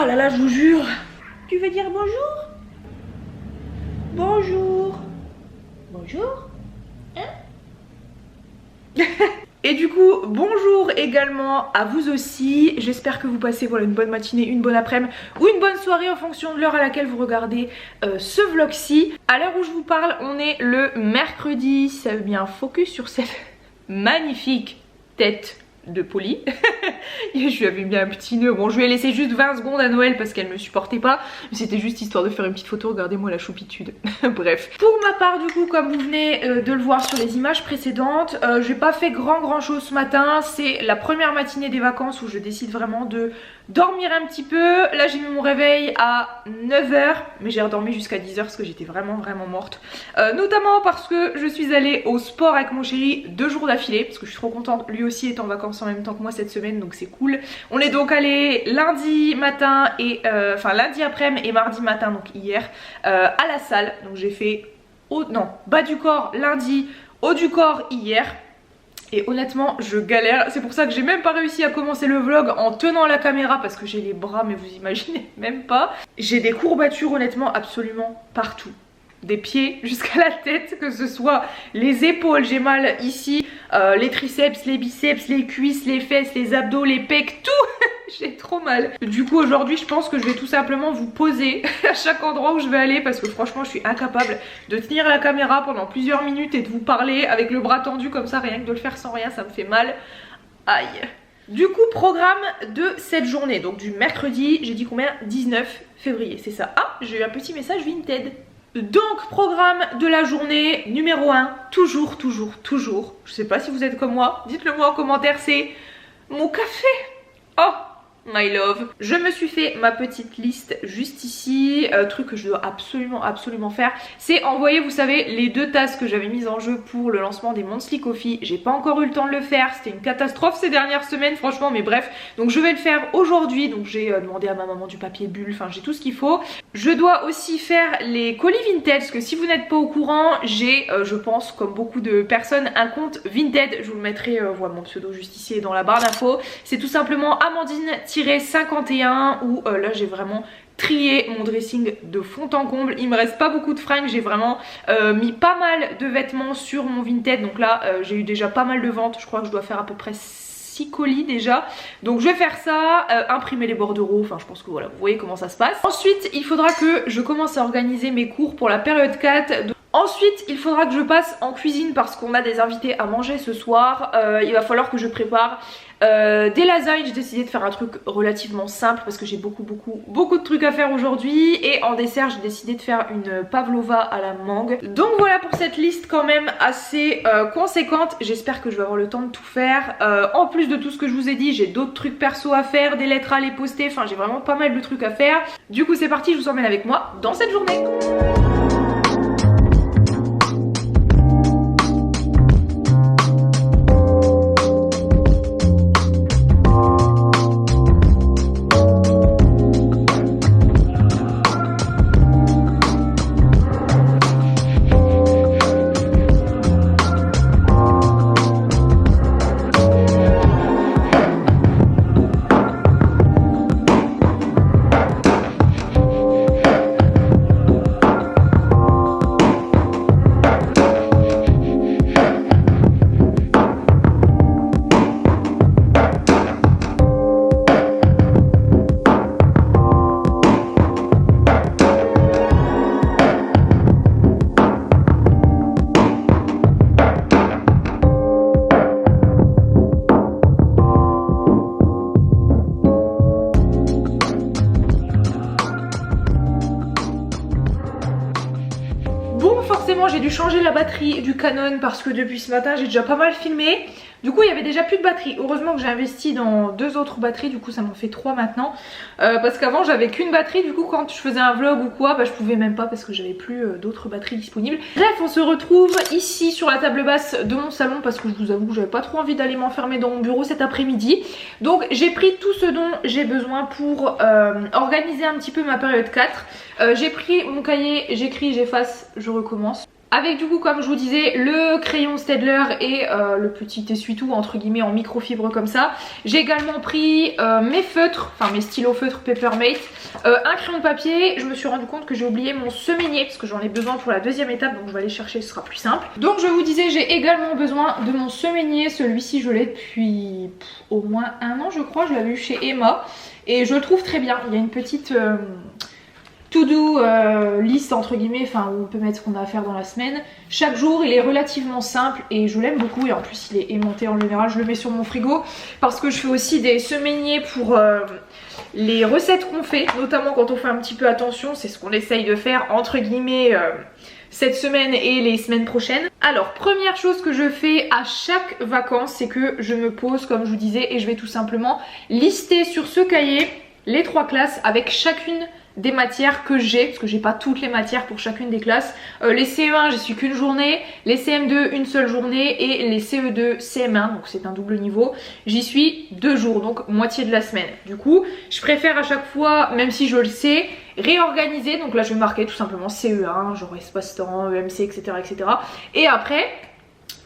Oh là là, je vous jure. Tu veux dire bonjour? Bonjour. Bonjour. Hein? Et du coup, bonjour également à vous aussi. J'espère que vous passez voilà, une bonne matinée, une bonne après-midi ou une bonne soirée en fonction de l'heure à laquelle vous regardez ce vlog-ci. À l'heure où je vous parle, on est le mercredi. Ça veut bien focus sur cette magnifique tête de Polly. Je lui avais mis un petit nœud. Bon, je lui ai laissé juste 20 secondes à Noël parce qu'elle me supportait pas. Mais c'était juste histoire de faire une petite photo. Regardez-moi la choupitude. Bref. Pour ma part, du coup, comme vous venez de le voir sur les images précédentes, j'ai pas fait grand chose ce matin. C'est la première matinée des vacances où je décide vraiment de dormir un petit peu. Là, j'ai mis mon réveil à 9 h, mais j'ai redormi jusqu'à 10 h parce que j'étais vraiment morte. Notamment parce que je suis allée au sport avec mon chéri 2 jours d'affilée parce que je suis trop contente. Lui aussi est en vacances en même temps que moi cette semaine, donc c'est cool. On est donc allé lundi matin et enfin lundi après-midi et mardi matin, donc hier, à la salle. Donc j'ai fait bas du corps lundi, haut du corps hier. Et honnêtement je galère, c'est pour ça que j'ai même pas réussi à commencer le vlog en tenant la caméra parce que j'ai les bras, mais vous imaginez même pas. J'ai des courbatures honnêtement absolument partout, des pieds jusqu'à la tête, que ce soit les épaules, j'ai mal ici, les triceps, les biceps, les cuisses, les fesses, les abdos, les pecs, tout. J'ai trop mal. Du coup aujourd'hui je pense que je vais tout simplement vous poser à chaque endroit où je vais aller parce que franchement je suis incapable de tenir la caméra pendant plusieurs minutes et de vous parler avec le bras tendu comme ça, rien que de le faire sans rien ça me fait mal. Aïe. Du coup, programme de cette journée, donc du mercredi, j'ai dit combien? 19 février, c'est ça. Ah, j'ai eu un petit message Vinted. Donc programme de la journée numéro 1, toujours, je sais pas si vous êtes comme moi, dites-le moi en commentaire, c'est mon café. Oh my love. Je me suis fait ma petite liste juste ici. Truc que je dois absolument faire, c'est envoyer, vous savez, les 2 tasses que j'avais mises en jeu pour le lancement des Monthly Coffee. J'ai pas encore eu le temps de le faire, c'était une catastrophe ces dernières semaines franchement, mais bref. Donc je vais le faire aujourd'hui. Donc j'ai demandé à ma maman du papier bulle, enfin j'ai tout ce qu'il faut. Je dois aussi faire les colis Vinted, parce que si vous n'êtes pas au courant, j'ai je pense comme beaucoup de personnes un compte Vinted. Je vous le mettrai, voilà mon pseudo juste ici et dans la barre d'infos. C'est tout simplement Amandine-51 où là j'ai vraiment trié mon dressing de fond en comble. Il me reste pas beaucoup de fringues, j'ai vraiment mis pas mal de vêtements sur mon Vinted. Donc là j'ai eu déjà pas mal de ventes, je crois que je dois faire à peu près 6 colis déjà. Donc je vais faire ça, imprimer les bordereaux, enfin je pense que voilà, vous voyez comment ça se passe. Ensuite il faudra que je commence à organiser mes cours pour la période 4. Ensuite il faudra que je passe en cuisine parce qu'on a des invités à manger ce soir. Il va falloir que je prépare des lasagnes. J'ai décidé de faire un truc relativement simple parce que j'ai beaucoup de trucs à faire aujourd'hui. Et en dessert j'ai décidé de faire une pavlova à la mangue. Donc voilà pour cette liste quand même assez conséquente. J'espère que je vais avoir le temps de tout faire. En plus de tout ce que je vous ai dit, j'ai d'autres trucs perso à faire, des lettres à aller poster, enfin j'ai vraiment pas mal de trucs à faire. Du coup c'est parti, je vous emmène avec moi dans cette journée. J'ai dû changer la batterie du Canon parce que depuis ce matin j'ai déjà pas mal filmé. Du coup il y avait déjà plus de batterie. Heureusement que j'ai investi dans 2 autres batteries, du coup ça m'en fait 3 maintenant. Parce qu'avant j'avais qu'une batterie, du coup quand je faisais un vlog ou quoi, bah je pouvais même pas parce que j'avais plus d'autres batteries disponibles. Bref, on se retrouve ici sur la table basse de mon salon parce que je vous avoue que j'avais pas trop envie d'aller m'enfermer dans mon bureau cet après-midi. Donc j'ai pris tout ce dont j'ai besoin pour organiser un petit peu ma période 4. J'ai pris mon cahier, j'écris, j'efface, je recommence. avec du coup comme je vous disais le crayon Staedtler et le petit essuie-tout entre guillemets en microfibre comme ça. J'ai également pris mes feutres, enfin mes stylos feutres Papermate, un crayon de papier. Je me suis rendu compte que j'ai oublié mon semainier parce que j'en ai besoin pour la deuxième étape, donc je vais aller chercher, ce sera plus simple. Donc je vous disais, j'ai également besoin de mon semainier. Celui-ci je l'ai depuis au moins un an je crois, je l'avais eu chez Emma et je le trouve très bien. Il y a une petite to-do liste entre guillemets, enfin où on peut mettre ce qu'on a à faire dans la semaine. Chaque jour il est relativement simple et je l'aime beaucoup, et en plus il est aimanté en général. Je le mets sur mon frigo parce que je fais aussi des semainiers pour les recettes qu'on fait, notamment quand on fait un petit peu attention. C'est ce qu'on essaye de faire entre guillemets cette semaine et les semaines prochaines. Alors première chose que je fais à chaque vacances, c'est que je me pose comme je vous disais et je vais tout simplement lister sur ce cahier les 3 classes avec chacune des matières que j'ai, parce que j'ai pas toutes les matières pour chacune des classes. Les CE1 j'y suis qu'une journée, les CM2 une seule journée et les CE2 CM1, donc c'est un double niveau, j'y suis 2 jours, donc moitié de la semaine. Du coup je préfère à chaque fois, même si je le sais, réorganiser. Donc là je vais marquer tout simplement CE1, genre espace-temps, EMC, etc., etc. Et après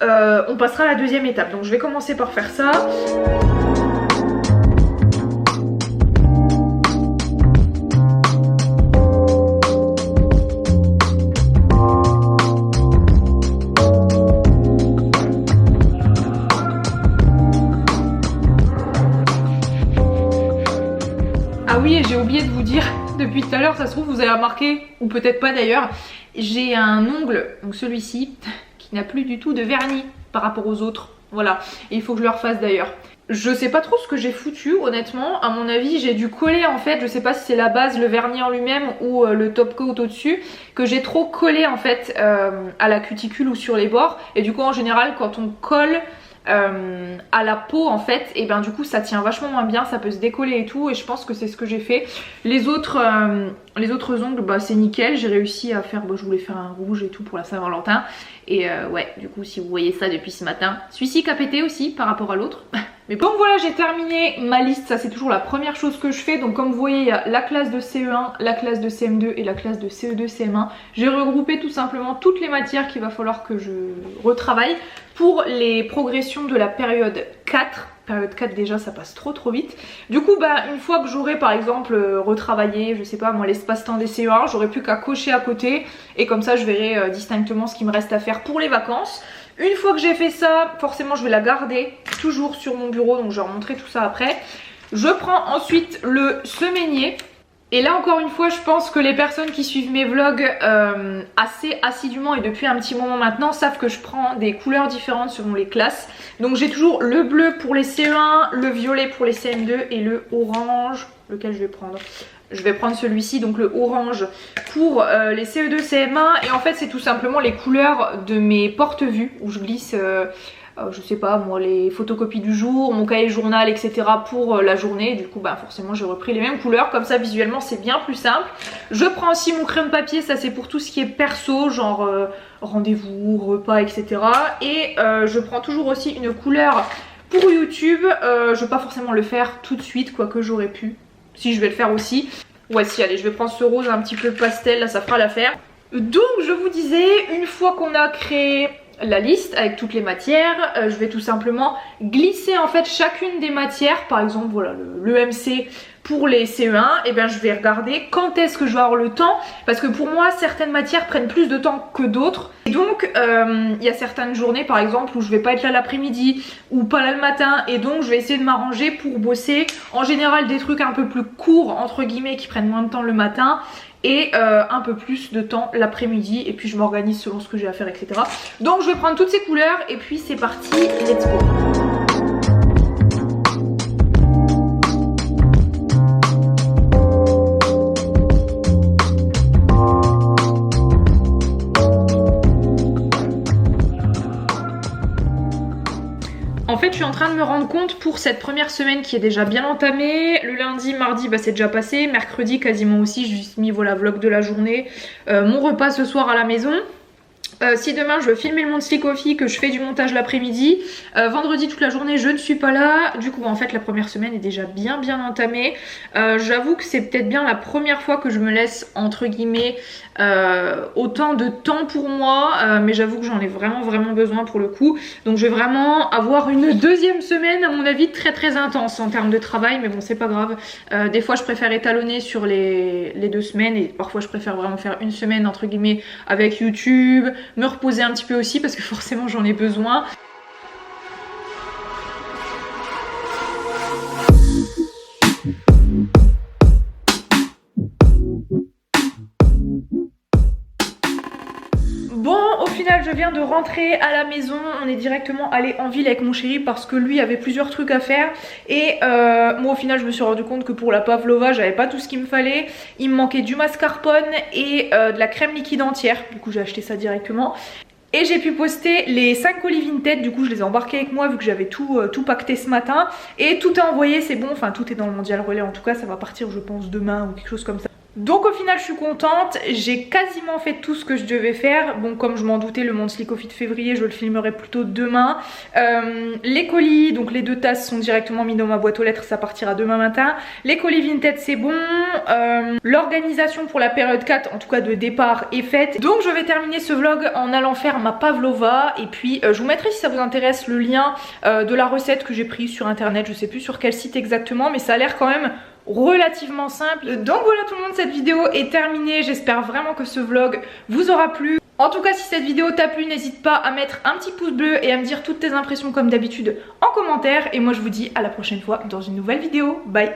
on passera à la deuxième étape, donc je vais commencer par faire ça. Ah oui, et j'ai oublié de vous dire, depuis tout à l'heure, ça se trouve vous avez remarqué, ou peut-être pas d'ailleurs, j'ai un ongle, donc celui-ci, qui n'a plus du tout de vernis par rapport aux autres. Voilà, et il faut que je le refasse d'ailleurs. Je sais pas trop ce que j'ai foutu honnêtement, à mon avis j'ai dû coller en fait, je sais pas si c'est la base, le vernis en lui-même ou le top coat au-dessus, que j'ai trop collé en fait à la cuticule ou sur les bords, et du coup en général quand on colle à la peau en fait, et ben du coup ça tient vachement moins bien, ça peut se décoller et tout, et je pense que c'est ce que j'ai fait. Les autres ongles bah c'est nickel, j'ai réussi à faire, bah, je voulais faire un rouge et tout pour la Saint-Valentin, et ouais du coup si vous voyez ça depuis ce matin, celui-ci qui a pété aussi par rapport à l'autre. Mais bon voilà, j'ai terminé ma liste, ça c'est toujours la première chose que je fais. Donc comme vous voyez, il y a la classe de CE1, la classe de CM2 et la classe de CE2, CM1. J'ai regroupé tout simplement toutes les matières qu'il va falloir que je retravaille pour les progressions de la période 4. Période 4 déjà ça passe trop vite. Du coup bah une fois que j'aurai par exemple retravaillé, je sais pas moi, l'espace-temps des CE1, j'aurai plus qu'à cocher à côté et comme ça je verrai distinctement ce qui me reste à faire pour les vacances. Une fois que j'ai fait ça, forcément je vais la garder toujours sur mon bureau, donc je vais vous montrer tout ça après. Je prends ensuite le semainier. Et là encore une fois, je pense que les personnes qui suivent mes vlogs assez assidûment et depuis un petit moment maintenant savent que je prends des couleurs différentes selon les classes. Donc j'ai toujours le bleu pour les CE1, le violet pour les CM2 et le orange, lequel je vais prendre. Je vais prendre celui-ci, donc le orange pour les CE2, CM1. Et en fait c'est tout simplement les couleurs de mes porte-vues où je glisse je sais pas moi, les photocopies du jour, mon cahier journal, etc. pour la journée. Du coup bah forcément j'ai repris les mêmes couleurs, comme ça visuellement c'est bien plus simple. Je prends aussi mon crayon de papier, ça c'est pour tout ce qui est perso, genre rendez-vous, repas, etc. Et je prends toujours aussi une couleur pour YouTube. Je vais pas forcément le faire tout de suite, quoique j'aurais pu. Si, je vais le faire aussi. Ouais si, allez, je vais prendre ce rose un petit peu pastel, là ça fera l'affaire. Donc je vous disais, une fois qu'on a créé la liste avec toutes les matières, je vais tout simplement glisser en fait chacune des matières. Par exemple voilà l'EMC pour les CE1, et bien je vais regarder quand est-ce que je vais avoir le temps, parce que pour moi certaines matières prennent plus de temps que d'autres, et donc il y a certaines journées par exemple où je vais pas être là l'après-midi ou pas là le matin, et donc je vais essayer de m'arranger pour bosser en général des trucs un peu plus courts entre guillemets qui prennent moins de temps le matin et un peu plus de temps l'après-midi, et puis je m'organise selon ce que j'ai à faire, etc. Donc je vais prendre toutes ces couleurs et puis c'est parti, let's go. En fait je suis en train de me rendre compte pour cette première semaine qui est déjà bien entamée. Le lundi, mardi bah c'est déjà passé, mercredi quasiment aussi, j'ai juste mis voilà vlog de la journée, mon repas ce soir à la maison. Si demain je veux filmer le Monthly Coffee, que je fais du montage l'après-midi, vendredi toute la journée je ne suis pas là. Du coup en fait la première semaine est déjà bien entamée. J'avoue que c'est peut-être bien la première fois que je me laisse entre guillemets autant de temps pour moi, mais j'avoue que j'en ai vraiment besoin pour le coup. Donc je vais vraiment avoir une deuxième semaine à mon avis très intense en termes de travail, mais bon c'est pas grave. Des fois je préfère étalonner sur les 2 semaines et parfois je préfère vraiment faire une semaine entre guillemets avec YouTube, me reposer un petit peu aussi parce que forcément j'en ai besoin. Bon, au final je viens de rentrer à la maison, on est directement allé en ville avec mon chéri parce que lui avait plusieurs trucs à faire et moi au final je me suis rendu compte que pour la pavlova j'avais pas tout ce qu'il me fallait. Il me manquait du mascarpone et de la crème liquide entière, du coup j'ai acheté ça directement. Et j'ai pu poster les 5 colis Vinted, du coup je les ai embarqués avec moi vu que j'avais tout pacté ce matin. Et tout est envoyé, c'est bon, enfin tout est dans le Mondial Relais en tout cas, ça va partir je pense demain ou quelque chose comme ça. Donc au final je suis contente, j'ai quasiment fait tout ce que je devais faire. Bon comme je m'en doutais, le Monthly Coffee de février je le filmerai plutôt demain. Les colis, donc les 2 tasses sont directement mis dans ma boîte aux lettres, ça partira demain matin. Les colis Vinted c'est bon. L'organisation pour la période 4 en tout cas de départ est faite. Donc je vais terminer ce vlog en allant faire ma pavlova. Et puis je vous mettrai si ça vous intéresse le lien de la recette que j'ai prise sur internet. Je sais plus sur quel site exactement mais ça a l'air quand même relativement simple. Donc voilà tout le monde, cette vidéo est terminée. J'espère vraiment que ce vlog vous aura plu. En tout cas si cette vidéo t'a plu, n'hésite pas à mettre un petit pouce bleu et à me dire toutes tes impressions comme d'habitude en commentaire. Et moi je vous dis à la prochaine fois dans une nouvelle vidéo. Bye.